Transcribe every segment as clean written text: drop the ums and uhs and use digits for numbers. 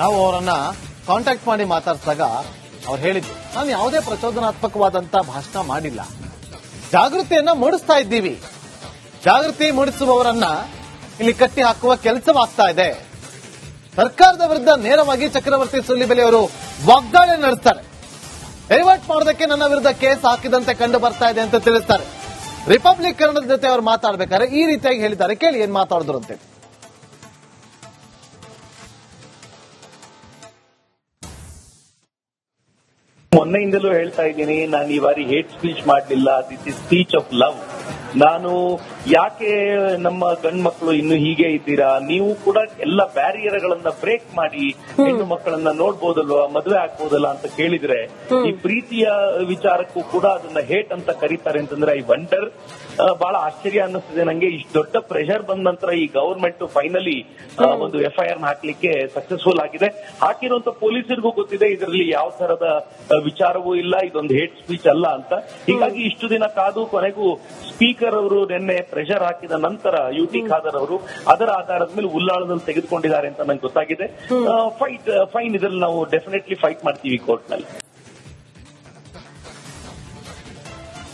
ನಾವು ಅವರನ್ನ ಕಾಂಟ್ಯಾಕ್ಟ್ ಮಾಡಿ ಮಾತಾಡಿಸಿದಾಗ ಅವ್ರು ಹೇಳಿದ್ರು, ನಾನು ಯಾವುದೇ ಪ್ರಚೋದನಾತ್ಮಕವಾದಂತ ಭಾಷಣ ಮಾಡಿಲ್ಲ, ಜಾಗೃತಿಯನ್ನ ಮೂಡಿಸ್ತಾ ಇದ್ದೀವಿ. ಜಾಗೃತಿ ಮೂಡಿಸುವವರನ್ನ ಇಲ್ಲಿ ಕಟ್ಟಿ ಹಾಕುವ ಕೆಲಸವಾಗ್ತಾ ಇದೆ. ಸರ್ಕಾರದ ವಿರುದ್ಧ ನೇರವಾಗಿ ಚಕ್ರವರ್ತಿ ಸೂಲಿಬೆಲೆ ಅವರು ವಾಗ್ದಾಳಿ ನಡೆಸ್ತಾರೆ. ಡೈವರ್ಟ್ ಮಾಡೋದಕ್ಕೆ ನನ್ನ ವಿರುದ್ಧ ಕೇಸ್ ಹಾಕಿದಂತೆ ಕಂಡು ಬರ್ತಾ ಇದೆ ಅಂತ ತಿಳಿಸ್ತಾರೆ. ರಿಪಬ್ಲಿಕ್ ಕನ್ನಡದ ಜೊತೆ ಅವರು ಮಾತಾಡ್ಬೇಕಾದ್ರೆ ಈ ರೀತಿಯಾಗಿ ಹೇಳಿದ್ದಾರೆ. ಕೇಳಿ ಏನ್ ಮಾತಾಡಿದ್ರು ಅಂತ. ಮೊನ್ನೆಯಿಂದಲೂ ಹೇಳ್ತಾ ಇದ್ದೀನಿ, ನಾನು ಈ ಬಾರಿ ಹೇಟ್ ಸ್ಪೀಚ್ ಮಾಡಲಿಲ್ಲ. This is speech of love. ನಾನು ಯಾಕೆ ನಮ್ಮ ಗಂಡ್ಮಕ್ಳು ಇನ್ನು ಹೀಗೆ ಇದ್ದೀರಾ, ನೀವು ಕೂಡ ಎಲ್ಲ ಬ್ಯಾರಿಯರ್ಗಳನ್ನ ಬ್ರೇಕ್ ಮಾಡಿ ಹೆಣ್ಣು ಮಕ್ಕಳನ್ನ ನೋಡ್ಬೋದಲ್ವಾ, ಮದುವೆ ಆಗ್ಬೋದಲ್ಲ ಅಂತ ಕೇಳಿದ್ರೆ, ಈ ಪ್ರೀತಿಯ ವಿಚಾರಕ್ಕೂ ಕೂಡ ಅದನ್ನ ಹೇಟ್ ಅಂತ ಕರೀತಾರೆ ಅಂತಂದ್ರೆ ಐ ವಂಡರ್. ಬಹಳ ಆಶ್ಚರ್ಯ ಅನ್ನಿಸ್ತಿದೆ ನಂಗೆ. ಇಷ್ಟು ದೊಡ್ಡ ಪ್ರೆಷರ್ ಬಂದ ನಂತರ ಈ ಗವರ್ಮೆಂಟ್ ಫೈನಲಿ ಒಂದು FIR ಹಾಕ್ಲಿಕ್ಕೆ ಸಕ್ಸಸ್ಫುಲ್ ಆಗಿದೆ. ಹಾಕಿರುವಂತ ಪೊಲೀಸರಿಗೂ ಗೊತ್ತಿದೆ ಇದರಲ್ಲಿ ಯಾವ ತರದ ವಿಚಾರವೂ ಇಲ್ಲ, ಇದೊಂದು ಹೇಟ್ ಸ್ಪೀಚ್ ಅಲ್ಲ ಅಂತ. ಹೀಗಾಗಿ ಇಷ್ಟು ದಿನ ಕಾದು ಕೊನೆಗೂ ಸ್ಪೀಕರ್ ಅವರು ನಿನ್ನೆ ಪ್ರೆಷರ್ ಹಾಕಿದ ನಂತರ UT ಖಾದರ್ ಅವರು ಅದರ ಆಧಾರದ ಮೇಲೆ ಉಲ್ಲಾಳದಲ್ಲಿ ತೆಗೆದುಕೊಂಡಿದ್ದಾರೆ ಅಂತ ನಂಗೆ ಗೊತ್ತಾಗಿದೆ. ಫೈನ್ ಇದ್ರಲ್ಲಿ ನಾವು ಡೆಫಿನೆಟ್ಲಿ ಫೈಟ್ ಮಾಡ್ತೀವಿ ಕೋರ್ಟ್ ನಲ್ಲಿ.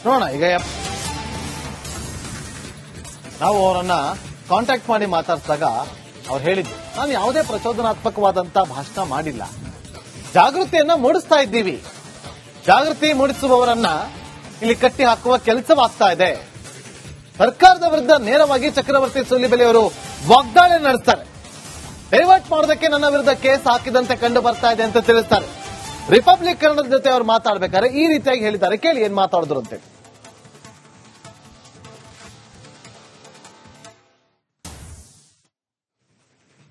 ನೋಡೋಣ, ಈಗ ನಾವು ಅವರನ್ನ ಕಾಂಟ್ಯಾಕ್ಟ್ ಮಾಡಿ ಮಾತಾಡಿಸಿದಾಗ ಅವ್ರು ಹೇಳಿದ್ರು, ನಾನು ಯಾವುದೇ ಪ್ರಚೋದನಾತ್ಮಕವಾದಂತ ಭಾಷಣ ಮಾಡಿಲ್ಲ, ಜಾಗೃತಿಯನ್ನ ಮೂಡಿಸ್ತಾ ಇದ್ದೀವಿ. ಜಾಗೃತಿ ಮೂಡಿಸುವವರನ್ನ ಇಲ್ಲಿ ಕಟ್ಟಿ ಹಾಕುವ ಕೆಲಸವಾಗ್ತಾ ಇದೆ. ಸರ್ಕಾರದ ವಿರುದ್ಧ ನೇರವಾಗಿ ಚಕ್ರವರ್ತಿ ಸೂಲಿಬೆಲೆ ಅವರು ವಾಗ್ದಾಳಿ ನಡೆಸ್ತಾರೆ. ಡೈವರ್ಟ್ ಮಾಡೋದಕ್ಕೆ ನನ್ನ ವಿರುದ್ಧ ಕೇಸ್ ಹಾಕಿದಂತೆ ಕಂಡು ಬರ್ತಾ ಇದೆ ಅಂತ ತಿಳಿಸ್ತಾರೆ. ರಿಪಬ್ಲಿಕ್ ಕನ್ನಡದ ಜೊತೆ ಅವರು ಮಾತಾಡ್ಬೇಕಾದ್ರೆ ಈ ರೀತಿಯಾಗಿ ಹೇಳಿದ್ದಾರೆ. ಕೇಳಿ ಏನ್ ಮಾತಾಡಿದ್ರು ಅಂತ.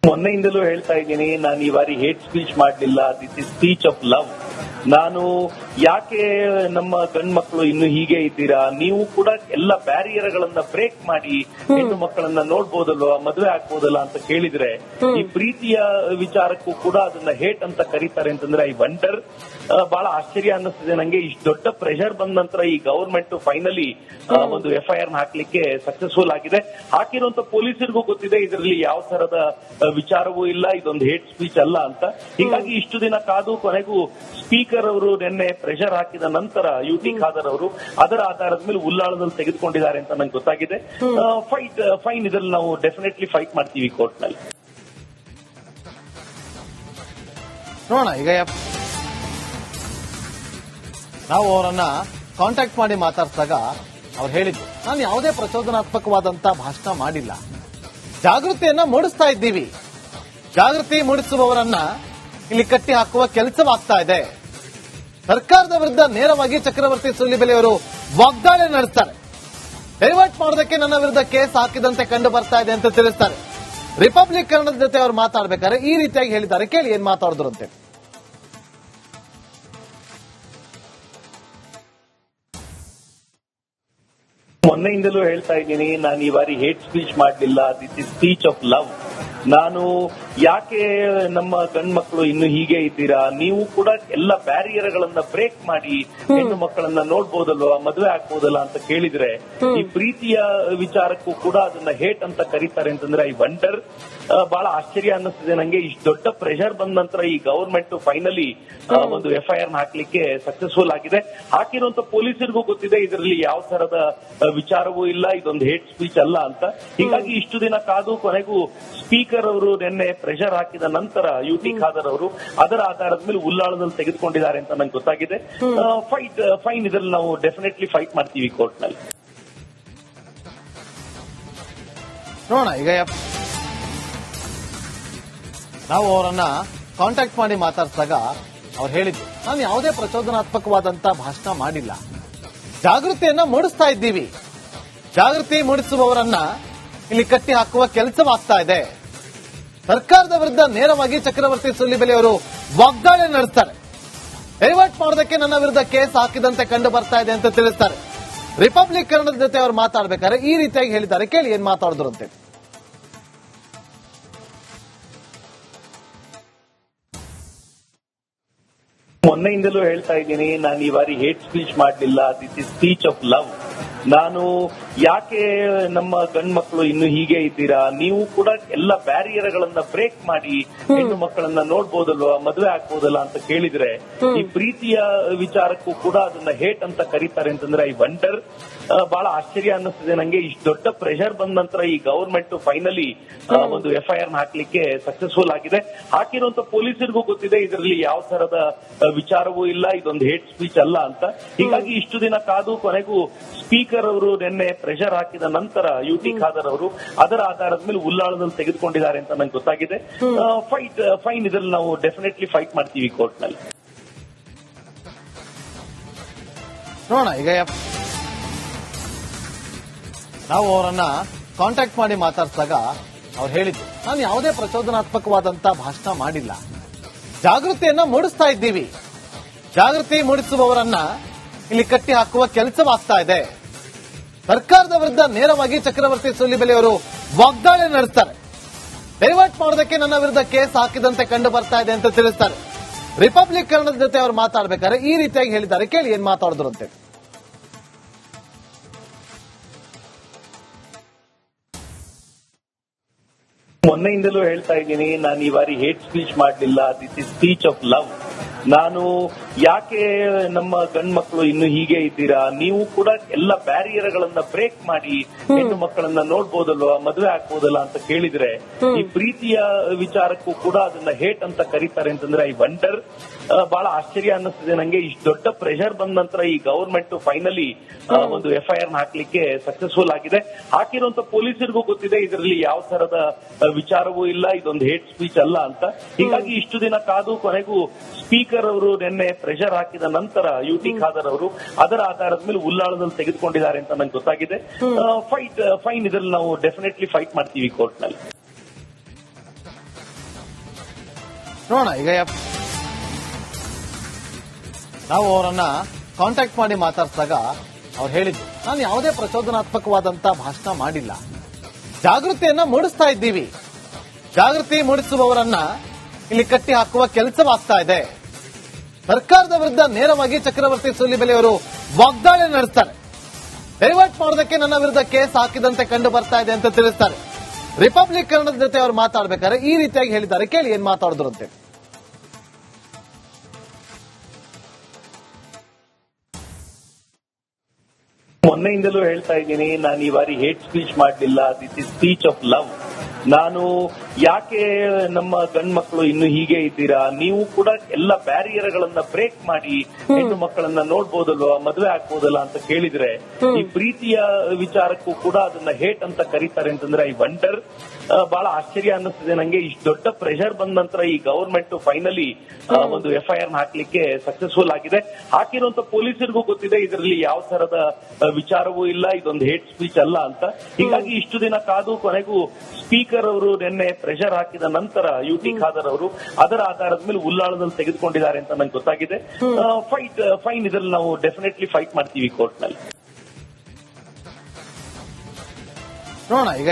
ಮೊನ್ನೆಯಿಂದಲೂ ಹೇಳ್ತಾ ಇದ್ದೀನಿ, ನಾನು ಈ ಬಾರಿ ಹೇಟ್ ಸ್ಪೀಚ್ ಮಾಡಲಿಲ್ಲ. This is speech of love. ನಾನು ಯಾಕೆ ನಮ್ಮ ಗಂಡ್ಮಕ್ಳು ಇನ್ನು ಹೀಗೆ ಇದ್ದೀರಾ, ನೀವು ಕೂಡ ಎಲ್ಲ ಬ್ಯಾರಿಯರ್ಗಳನ್ನ ಬ್ರೇಕ್ ಮಾಡಿ ಹೆಣ್ಣು ಮಕ್ಕಳನ್ನ ನೋಡ್ಬೋದಲ್ವಾ, ಮದುವೆ ಆಗ್ಬೋದಲ್ಲ ಅಂತ ಕೇಳಿದ್ರೆ, ಈ ಪ್ರೀತಿಯ ವಿಚಾರಕ್ಕೂ ಕೂಡ ಅದನ್ನ ಹೇಟ್ ಅಂತ ಕರೀತಾರೆ ಅಂತಂದ್ರೆ ಐ ವಂಡರ್. ಬಹಳ ಆಶ್ಚರ್ಯ ಅನ್ನಿಸ್ತಿದೆ ನಂಗೆ. ಇಷ್ಟು ದೊಡ್ಡ ಪ್ರೆಷರ್ ಬಂದ ನಂತರ ಈ ಗವರ್ಮೆಂಟ್ ಫೈನಲಿ ಒಂದು FIR ಹಾಕ್ಲಿಕ್ಕೆ ಸಕ್ಸಸ್ಫುಲ್ ಆಗಿದೆ. ಹಾಕಿರುವಂತ ಪೊಲೀಸರಿಗೂ ಗೊತ್ತಿದೆ ಇದರಲ್ಲಿ ಯಾವ ತರದ ವಿಚಾರವೂ ಇಲ್ಲ, ಇದೊಂದು ಹೇಟ್ ಸ್ಪೀಚ್ ಅಲ್ಲ ಅಂತ. ಹೀಗಾಗಿ ಇಷ್ಟು ದಿನ ಕಾದು ಕೊನೆಗೂ ಸ್ಪೀಕರ್ ಅವರು ನಿನ್ನೆ ಪ್ರೆಷರ್ ಹಾಕಿದ ನಂತರ UT ಖಾದರ್ ಅವರು ಅದರ ಆಧಾರದ ಮೇಲೆ ಉಲ್ಲಾಳದಲ್ಲಿ ತೆಗೆದುಕೊಂಡಿದ್ದಾರೆ ಅಂತ ನಂಗೆ ಗೊತ್ತಾಗಿದೆ. ಫೈನ್ ಇದ್ರಲ್ಲಿ ನಾವು ಡೆಫಿನೆಟ್ಲಿ ಫೈಟ್ ಮಾಡ್ತೀವಿ ಕೋರ್ಟ್ ನಲ್ಲಿ. ನೋಡೋಣ, ಈಗ ನಾವು ಅವರನ್ನ ಕಾಂಟ್ಯಾಕ್ಟ್ ಮಾಡಿ ಮಾತಾಡಿಸಿದಾಗ ಅವ್ರು ಹೇಳಿದ್ರು, ನಾನು ಯಾವುದೇ ಪ್ರಚೋದನಾತ್ಮಕವಾದಂತ ಭಾಷಣ ಮಾಡಿಲ್ಲ, ಜಾಗೃತಿಯನ್ನ ಮೂಡಿಸ್ತಾ ಇದ್ದೀವಿ. ಜಾಗೃತಿ ಮೂಡಿಸುವವರನ್ನ ಇಲ್ಲಿ ಕಟ್ಟಿ ಹಾಕುವ ಕೆಲಸವಾಗ್ತಾ ಇದೆ. ಸರ್ಕಾರದ ವಿರುದ್ಧ ನೇರವಾಗಿ ಚಕ್ರವರ್ತಿ ಸೂಲಿಬೆಲೆ ಅವರು ವಾಗ್ದಾಳಿ ನಡೆಸ್ತಾರೆ. ಡೈವರ್ಟ್ ಮಾಡೋದಕ್ಕೆ ನನ್ನ ವಿರುದ್ಧ ಕೇಸ್ ಹಾಕಿದಂತೆ ಕಂಡು ಬರ್ತಾ ಇದೆ ಅಂತ ತಿಳಿಸ್ತಾರೆ. ರಿಪಬ್ಲಿಕ್ ಕನ್ನಡದ ಜೊತೆ ಅವರು ಮಾತಾಡ್ಬೇಕಾದ್ರೆ ಈ ರೀತಿಯಾಗಿ ಹೇಳಿದ್ದಾರೆ. ಕೇಳಿ ಏನ್ ಮಾತಾಡಿದ್ರು ಅಂತ. ಮೊನ್ನೆಯಿಂದಲೂ ಹೇಳ್ತಾ ಇದ್ದೀನಿ, ನಾನು ಈ ಬಾರಿ ಹೇಟ್ ಸ್ಪೀಚ್ ಮಾಡಲಿಲ್ಲ. This is speech of love. ನಾನು ಯಾಕೆ ನಮ್ಮ ಗಂಡ್ಮಕ್ಳು ಇನ್ನು ಹೀಗೆ ಇದ್ದೀರಾ, ನೀವು ಕೂಡ ಎಲ್ಲ ಬ್ಯಾರಿಯರ್ಗಳನ್ನ ಬ್ರೇಕ್ ಮಾಡಿ ಹೆಣ್ಣು ಮಕ್ಕಳನ್ನ ನೋಡ್ಬೋದಲ್ವಾ, ಮದುವೆ ಆಗ್ಬೋದಲ್ಲ ಅಂತ ಕೇಳಿದ್ರೆ, ಈ ಪ್ರೀತಿಯ ವಿಚಾರಕ್ಕೂ ಕೂಡ ಅದನ್ನ ಹೇಟ್ ಅಂತ ಕರೀತಾರೆ ಅಂತಂದ್ರೆ ಐ ವಂಡರ್. ಬಹಳ ಆಶ್ಚರ್ಯ ಅನ್ನಿಸ್ತಿದೆ ನಂಗೆ. ಇಷ್ಟು ದೊಡ್ಡ ಪ್ರೆಷರ್ ಬಂದ ನಂತರ ಈ ಗವರ್ಮೆಂಟ್ ಫೈನಲಿ ಒಂದು FIR ಹಾಕ್ಲಿಕ್ಕೆ ಸಕ್ಸಸ್ಫುಲ್ ಆಗಿದೆ. ಹಾಕಿರುವಂತ ಪೊಲೀಸರಿಗೂ ಗೊತ್ತಿದೆ ಇದರಲ್ಲಿ ಯಾವ ತರದ ವಿಚಾರವೂ ಇಲ್ಲ, ಇದೊಂದು ಹೇಟ್ ಸ್ಪೀಚ್ ಅಲ್ಲ ಅಂತ. ಹೀಗಾಗಿ ಇಷ್ಟು ದಿನ ಕಾದು ಕೊನೆಗೂ ಸ್ಪೀಕರ್ ಅವರು ನಿನ್ನೆ ಪ್ರೆಷರ್ ಹಾಕಿದ ನಂತರ UT ಖಾದರ್ ಅವರು ಅದರ ಆಧಾರದ ಮೇಲೆ ಉಲ್ಲಾಳದಲ್ಲಿ ತೆಗೆದುಕೊಂಡಿದ್ದಾರೆ ಅಂತ ನಂಗೆ ಗೊತ್ತಾಗಿದೆ. ಫೈನ್ ಇದ್ರಲ್ಲಿ ನಾವು ಡೆಫಿನೆಟ್ಲಿ ಫೈಟ್ ಮಾಡ್ತೀವಿ ಕೋರ್ಟ್ ನಲ್ಲಿ. ನೋಡೋಣ, ಈಗ ನಾವು ಅವರನ್ನ ಕಾಂಟ್ಯಾಕ್ಟ್ ಮಾಡಿ ಮಾತಾಡಿಸಿದಾಗ ಅವ್ರು ಹೇಳಿದ್ರು, ನಾನು ಯಾವುದೇ ಪ್ರಚೋದನಾತ್ಮಕವಾದಂತ ಭಾಷಣ ಮಾಡಿಲ್ಲ, ಜಾಗೃತಿಯನ್ನ ಮೂಡಿಸ್ತಾ ಇದ್ದೀವಿ. ಜಾಗೃತಿ ಮೂಡಿಸುವವರನ್ನ ಇಲ್ಲಿ ಕಟ್ಟಿ ಹಾಕುವ ಕೆಲಸವಾಗ್ತಾ ಇದೆ. ಸರ್ಕಾರದ ವಿರುದ್ಧ ನೇರವಾಗಿ ಚಕ್ರವರ್ತಿ ಸೂಲಿಬೆಲೆ ಅವರು ವಾಗ್ದಾಳಿ ನಡೆಸ್ತಾರೆ. ಡೈವರ್ಟ್ ಮಾಡೋದಕ್ಕೆ ನನ್ನ ವಿರುದ್ಧ ಕೇಸ್ ಹಾಕಿದಂತೆ ಕಂಡು ಬರ್ತಾ ಇದೆ ಅಂತ ತಿಳಿಸ್ತಾರೆ. ರಿಪಬ್ಲಿಕ್ ಕನ್ನಡದ ಜೊತೆ ಅವರು ಮಾತಾಡ್ಬೇಕಾದ್ರೆ ಈ ರೀತಿಯಾಗಿ ಹೇಳಿದ್ದಾರೆ. ಕೇಳಿ ಏನ್ ಮಾತಾಡಿದ್ರು ಅಂತ. ಮೊನ್ನೆಯಿಂದಲೂ ಹೇಳ್ತಾ ಇದ್ದೀನಿ, ನಾನು ಈ ಬಾರಿ ಹೇಟ್ ಸ್ಪೀಚ್ ಮಾಡಲಿಲ್ಲ. This is speech of love. ನಾನು ಯಾಕೆ ನಮ್ಮ ಗಂಡ್ಮಕ್ಳು ಇನ್ನು ಹೀಗೆ ಇದ್ದೀರಾ, ನೀವು ಕೂಡ ಎಲ್ಲ ಬ್ಯಾರಿಯರ್ಗಳನ್ನ ಬ್ರೇಕ್ ಮಾಡಿ ಹೆಣ್ಣು ಮಕ್ಕಳನ್ನ ನೋಡ್ಬೋದಲ್ವಾ, ಮದುವೆ ಆಗ್ಬೋದಲ್ಲ ಅಂತ ಕೇಳಿದ್ರೆ ಈ ಪ್ರೀತಿಯ ವಿಚಾರಕ್ಕೂ ಕೂಡ ಅದನ್ನ ಹೇಟ್ ಅಂತ ಕರೀತಾರೆ ಅಂತಂದ್ರೆ ಐ ವಂಡರ್. ಬಹಳ ಆಶ್ಚರ್ಯ ಅನ್ನಿಸ್ತಿದೆ ನಂಗೆ. ಇಷ್ಟು ದೊಡ್ಡ ಪ್ರೆಷರ್ ಬಂದ ನಂತರ ಈ ಗವರ್ಮೆಂಟ್ ಫೈನಲಿ ಒಂದು FIR ಹಾಕ್ಲಿಕ್ಕೆ ಸಕ್ಸಸ್ಫುಲ್ ಆಗಿದೆ. ಹಾಕಿರುವಂತ ಪೊಲೀಸರಿಗೂ ಗೊತ್ತಿದೆ ಇದರಲ್ಲಿ ಯಾವ ತರದ ವಿಚಾರವೂ ಇಲ್ಲ, ಇದೊಂದು ಹೇಟ್ ಸ್ಪೀಚ್ ಅಲ್ಲ ಅಂತ. ಹೀಗಾಗಿ ಇಷ್ಟು ದಿನ ಕಾದು ಕೊನೆಗೂ ಸ್ಪೀಕರ್ ಅವರು ನಿನ್ನೆ ಪ್ರೆಷರ್ ಹಾಕಿದ ನಂತರ UT ಖಾದರ್ ಅವರು ಅದರ ಆಧಾರದ ಮೇಲೆ ಉಲ್ಲಾಳದಲ್ಲಿ ತೆಗೆದುಕೊಂಡಿದ್ದಾರೆ ಅಂತ ನಂಗೆ ಗೊತ್ತಾಗಿದೆ. ಫೈನ್ ಇದ್ರಲ್ಲಿ ನಾವು ಡೆಫಿನೆಟ್ಲಿ ಫೈಟ್ ಮಾಡ್ತೀವಿ ಕೋರ್ಟ್ ನಲ್ಲಿ. ನೋಡೋಣ. ಈಗ ನಾವು ಅವರನ್ನ ಕಾಂಟ್ಯಾಕ್ಟ್ ಮಾಡಿ ಮಾತಾಡಿಸಿದಾಗ ಅವ್ರು ಹೇಳಿದ್ರು, ನಾನು ಯಾವುದೇ ಪ್ರಚೋದನಾತ್ಮಕವಾದಂತ ಭಾಷಣ ಮಾಡಿಲ್ಲ, ಜಾಗೃತಿಯನ್ನ ಮೂಡಿಸ್ತಾ ಇದ್ದೀವಿ. ಜಾಗೃತಿ ಮೂಡಿಸುವವರನ್ನ ಇಲ್ಲಿ ಕಟ್ಟಿ ಹಾಕುವ ಕೆಲಸವಾಗ್ತಾ ಇದೆ. ಸರ್ಕಾರದ ವಿರುದ್ಧ ನೇರವಾಗಿ ಚಕ್ರವರ್ತಿ ಸೂಲಿಬೆಲೆ ಅವರು ವಾಗ್ದಾಳಿ ನಡೆಸ್ತಾರೆ. ಡೈವರ್ಟ್ ಮಾಡೋದಕ್ಕೆ ನನ್ನ ವಿರುದ್ಧ ಕೇಸ್ ಹಾಕಿದಂತೆ ಕಂಡು ಬರ್ತಾ ಇದೆ ಅಂತ ತಿಳಿಸ್ತಾರೆ. ರಿಪಬ್ಲಿಕ್ ಕನ್ನಡದ ಜೊತೆ ಅವರು ಮಾತಾಡ್ಬೇಕಾದ್ರೆ ಈ ರೀತಿಯಾಗಿ ಹೇಳಿದ್ದಾರೆ. ಕೇಳಿ ಏನ್ ಮಾತಾಡಿದ್ರು ಅಂತ. ಮೊನ್ನೆಯಿಂದಲೂ ಹೇಳ್ತಾ ಇದ್ದೀನಿ, ನಾನು ಈ ಬಾರಿ ಹೇಟ್ ಸ್ಪೀಚ್ ಮಾಡಲಿಲ್ಲ. This is speech of love. ನಾನು ಯಾಕೆ ನಮ್ಮ ಗಂಡ್ಮಕ್ಳು ಇನ್ನು ಹೀಗೆ ಇದ್ದೀರಾ, ನೀವು ಕೂಡ ಎಲ್ಲ ಬ್ಯಾರಿಯರ್ಗಳನ್ನ ಬ್ರೇಕ್ ಮಾಡಿ ಹೆಣ್ಣು ಮಕ್ಕಳನ್ನ ನೋಡ್ಬೋದಲ್ವಾ, ಮದುವೆ ಆಗ್ಬೋದಲ್ಲ ಅಂತ ಕೇಳಿದ್ರೆ ಈ ಪ್ರೀತಿಯ ವಿಚಾರಕ್ಕೂ ಕೂಡ ಅದನ್ನ ಹೇಟ್ ಅಂತ ಕರೀತಾರೆ ಅಂತಂದ್ರೆ ಐ ವಂಡರ್. ಬಹಳ ಆಶ್ಚರ್ಯ ಅನ್ನಿಸ್ತಿದೆ ನಂಗೆ. ಇಷ್ಟು ದೊಡ್ಡ ಪ್ರೆಷರ್ ಬಂದ ನಂತರ ಈ ಗವರ್ಮೆಂಟ್ ಫೈನಲಿ ಒಂದು FIR ಹಾಕ್ಲಿಕ್ಕೆ ಸಕ್ಸಸ್ಫುಲ್ ಆಗಿದೆ. ಹಾಕಿರುವಂತ ಪೊಲೀಸರಿಗೂ ಗೊತ್ತಿದೆ ಇದರಲ್ಲಿ ಯಾವ ತರದ ವಿಚಾರವೂ ಇಲ್ಲ, ಇದೊಂದು ಹೇಟ್ ಸ್ಪೀಚ್ ಅಲ್ಲ ಅಂತ. ಹೀಗಾಗಿ ಇಷ್ಟು ದಿನ ಕಾದು ಕೊನೆಗೂ ಸ್ಪೀಕರ್ ಅವರು ನಿನ್ನೆ ಪ್ರೆಷರ್ ಹಾಕಿದ ನಂತರ UT ಖಾದರ್ ಅವರು ಅದರ ಆಧಾರದ ಮೇಲೆ ಉಲ್ಲಾಳದಲ್ಲಿ ತೆಗೆದುಕೊಂಡಿದ್ದಾರೆ ಅಂತ ನಂಗೆ ಗೊತ್ತಾಗಿದೆ. ಫೈನ್ ಇದ್ರಲ್ಲಿ ನಾವು ಡೆಫಿನೆಟ್ಲಿ ಫೈಟ್ ಮಾಡ್ತೀವಿ ಕೋರ್ಟ್ ನಲ್ಲಿ. ನೋಡೋಣ. ಈಗ ನಾವು ಅವರನ್ನ ಕಾಂಟ್ಯಾಕ್ಟ್ ಮಾಡಿ ಮಾತಾಡಿಸಿದಾಗ ಅವ್ರು ಹೇಳಿದ್ರು, ನಾನು ಯಾವುದೇ ಪ್ರಚೋದನಾತ್ಮಕವಾದಂತ ಭಾಷಣ ಮಾಡಿಲ್ಲ, ಜಾಗೃತಿಯನ್ನ ಮೂಡಿಸ್ತಾ ಇದ್ದೀವಿ. ಜಾಗೃತಿ ಮೂಡಿಸುವವರನ್ನ ಇಲ್ಲಿ ಕಟ್ಟಿ ಹಾಕುವ ಕೆಲಸವಾಗ್ತಾ ಇದೆ. ಸರ್ಕಾರದ ವಿರುದ್ಧ ನೇರವಾಗಿ ಚಕ್ರವರ್ತಿ ಸೂಲಿಬೆಲೆ ಅವರು ವಾಗ್ದಾಳಿ ನಡೆಸ್ತಾರೆ. ಡೈವರ್ಟ್ ಮಾಡೋದಕ್ಕೆ ನನ್ನ ವಿರುದ್ಧ ಕೇಸ್ ಹಾಕಿದಂತೆ ಕಂಡು ಬರ್ತಾ ಇದೆ ಅಂತ ತಿಳಿಸ್ತಾರೆ. ರಿಪಬ್ಲಿಕ್ ಕನ್ನಡದ ಜೊತೆ ಅವರು ಮಾತಾಡ್ಬೇಕಾದ್ರೆ ಈ ರೀತಿಯಾಗಿ ಹೇಳಿದ್ದಾರೆ. ಕೇಳಿ ಏನ್ ಮಾತಾಡಿದ್ರು ಅಂತ. ಮೊನ್ನೆಯಿಂದಲೂ ಹೇಳ್ತಾ ಇದ್ದೀನಿ, ನಾನು ಈ ಬಾರಿ ಹೇಟ್ ಸ್ಪೀಚ್ ಮಾಡಲಿಲ್ಲ. This is speech of love. ನಾನು ಯಾಕೆ ನಮ್ಮ ಗಂಡ್ಮಕ್ಳು ಇನ್ನು ಹೀಗೆ ಇದ್ದೀರಾ, ನೀವು ಕೂಡ ಎಲ್ಲ ಬ್ಯಾರಿಯರ್ಗಳನ್ನ ಬ್ರೇಕ್ ಮಾಡಿ ಹೆಣ್ಣು ಮಕ್ಕಳನ್ನ ನೋಡ್ಬೋದಲ್ವಾ, ಮದುವೆ ಆಗ್ಬೋದಲ್ಲ ಅಂತ ಕೇಳಿದ್ರೆ ಈ ಪ್ರೀತಿಯ ವಿಚಾರಕ್ಕೂ ಕೂಡ ಅದನ್ನ ಹೇಟ್ ಅಂತ ಕರೀತಾರೆ ಅಂತಂದ್ರೆ ಐ ವಂಡರ್. ಬಹಳ ಆಶ್ಚರ್ಯ ಅನ್ನಿಸ್ತಿದೆ ನಂಗೆ. ಇಷ್ಟು ದೊಡ್ಡ ಪ್ರೆಷರ್ ಬಂದ ನಂತರ ಈ ಗವರ್ಮೆಂಟ್ ಫೈನಲಿ ಒಂದು FIR ಹಾಕ್ಲಿಕ್ಕೆ ಸಕ್ಸಸ್ಫುಲ್ ಆಗಿದೆ. ಹಾಕಿರುವಂತ ಪೊಲೀಸರಿಗೂ ಗೊತ್ತಿದೆ ಇದರಲ್ಲಿ ಯಾವ ತರದ ವಿಚಾರವೂ ಇಲ್ಲ, ಇದೊಂದು ಹೇಟ್ ಸ್ಪೀಚ್ ಅಲ್ಲ ಅಂತ. ಹೀಗಾಗಿ ಇಷ್ಟು ದಿನ ಕಾದು ಕೊನೆಗೂ ಸ್ಪೀಕರ್ ಅವರು ನಿನ್ನೆ ಪ್ರೆಷರ್ ಹಾಕಿದ ನಂತರ UT ಖಾದರ್ ಅವರು ಅದರ ಆಧಾರದ ಮೇಲೆ ಉಲ್ಲಾಳದಲ್ಲಿ ತೆಗೆದುಕೊಂಡಿದ್ದಾರೆ ಅಂತ ನಂಗೆ ಗೊತ್ತಾಗಿದೆ. ಫೈನ್ ಇದ್ರಲ್ಲಿ ನಾವು ಡೆಫಿನೆಟ್ಲಿ ಫೈಟ್ ಮಾಡ್ತೀವಿ ಕೋರ್ಟ್ ನಲ್ಲಿ. ನೋಡೋಣ. ಈಗ